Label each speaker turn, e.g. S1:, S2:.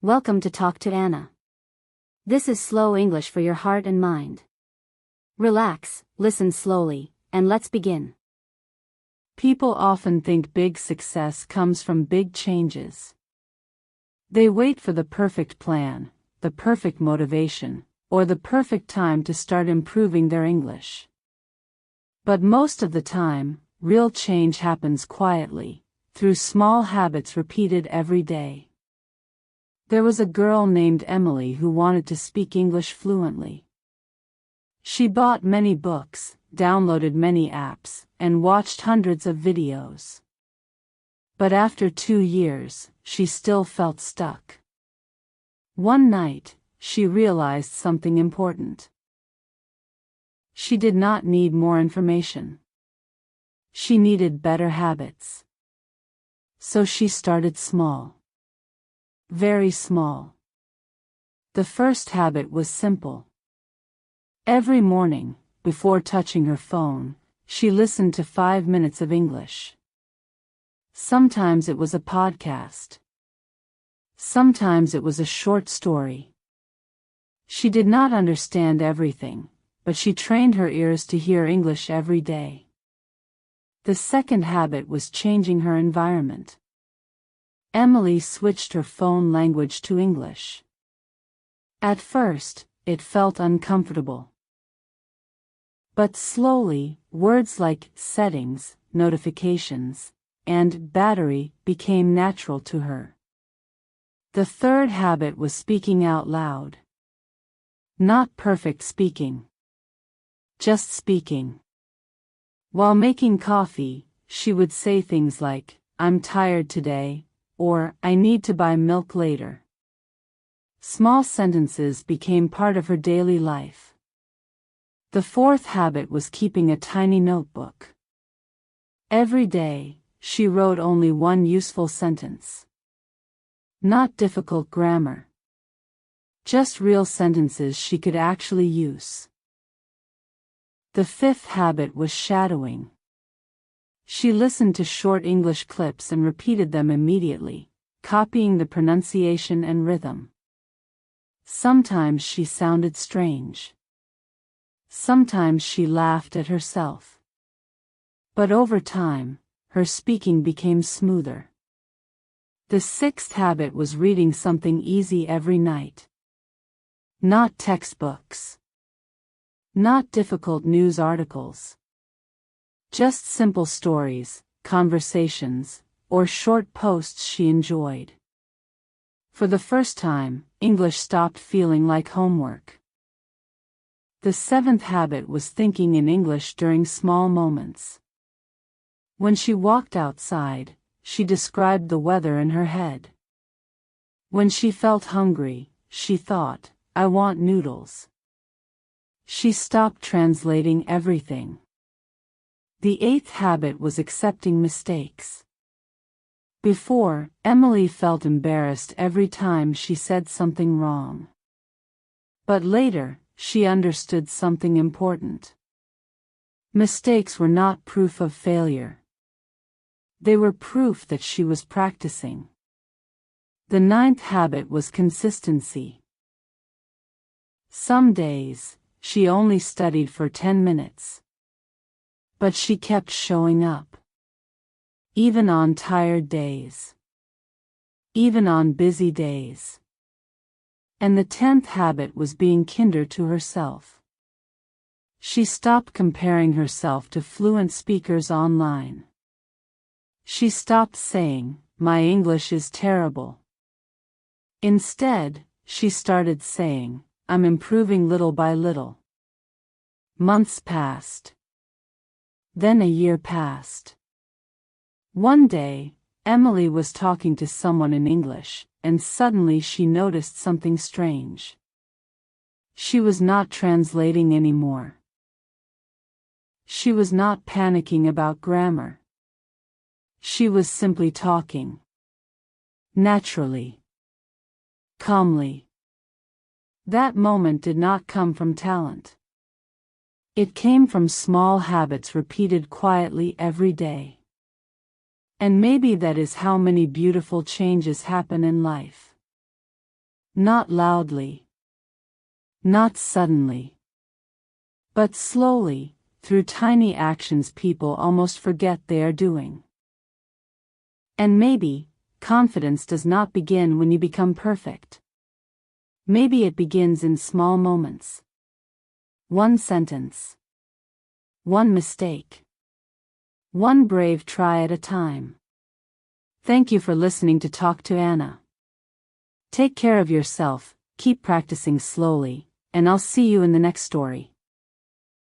S1: Welcome to Talk to Anna. This is slow English for your heart and mind. Relax, listen slowly, and let's begin.
S2: People often think big success comes from big changes. They wait for the perfect plan, the perfect motivation, or the perfect time to start improving their English. But most of the time, real change happens quietly, through small habits repeated every day. There was a girl named Emily who wanted to speak English fluently. She bought many books, downloaded many apps, and watched hundreds of videos. But after 2 years, she still felt stuck. One night, she realized something important. She did not need more information. She needed better habits. So she started small. Very small. The first habit was simple. Every morning, before touching her phone, she listened to 5 minutes of English. Sometimes it was a podcast. Sometimes it was a short story. She did not understand everything, but she trained her ears to hear English every day. The second habit was changing her environment. Emily switched her phone language to English. At first, it felt uncomfortable. But slowly, words like settings, notifications, and battery became natural to her. The third habit was speaking out loud. Not perfect speaking. Just speaking. While making coffee, she would say things like, "I'm tired today," or "I need to buy milk later." Small sentences became part of her daily life. The fourth habit was keeping a tiny notebook. Every day, she wrote only one useful sentence. Not difficult grammar. Just real sentences she could actually use. The fifth habit was shadowing. She listened to short English clips and repeated them immediately, copying the pronunciation and rhythm. Sometimes she sounded strange. Sometimes she laughed at herself. But over time, her speaking became smoother. The sixth habit was reading something easy every night. Not textbooks. Not difficult news articles. Just simple stories, conversations, or short posts she enjoyed. For the first time, English stopped feeling like homework. The seventh habit was thinking in English during small moments. When she walked outside, she described the weather in her head. When she felt hungry, she thought, "I want noodles." She stopped translating everything. The eighth habit was accepting mistakes. Before, Emily felt embarrassed every time she said something wrong. But later, she understood something important. Mistakes were not proof of failure. They were proof that she was practicing. The ninth habit was consistency. Some days, she only studied for 10 minutes. But she kept showing up. Even on tired days. Even on busy days. And the 10th habit was being kinder to herself. She stopped comparing herself to fluent speakers online. She stopped saying, "My English is terrible." Instead, she started saying, "I'm improving little by little." Months passed. Then a year passed. One day, Emily was talking to someone in English, and suddenly she noticed something strange. She was not translating anymore. She was not panicking about grammar. She was simply talking. Naturally. Calmly. That moment did not come from talent. It came from small habits repeated quietly every day. And maybe that is how many beautiful changes happen in life. Not loudly. Not suddenly. But slowly, through tiny actions people almost forget they are doing. And maybe, confidence does not begin when you become perfect. Maybe it begins in small moments. One sentence. One mistake. One brave try at a time. Thank you for listening to Talk to Anna. Take care of yourself, keep practicing slowly, and I'll see you in the next story.